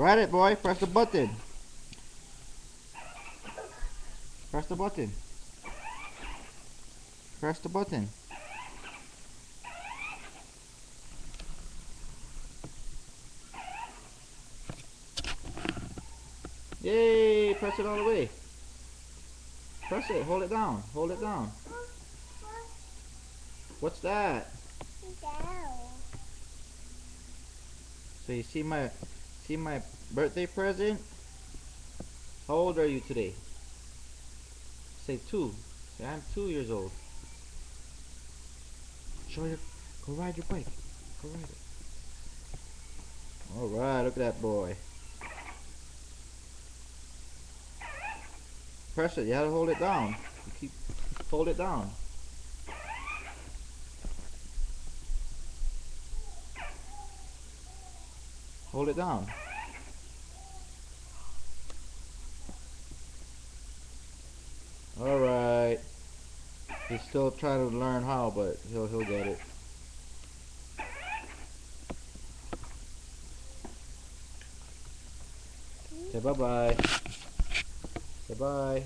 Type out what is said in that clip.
Ride it, boy. Press the button. Press the button. Press the button. Yay! Press it all the way. Press it. Hold it down. Hold it down. What's that? So you see my birthday present? How old are you today? Say 2. Say I'm 2 years old. Show your Go ride your bike. Go ride it. Alright, look at that boy. Press it, you have to hold it down. Hold it down. Hold it down. Alright. He's still trying to learn how, but he'll get it. Say bye bye. Say bye.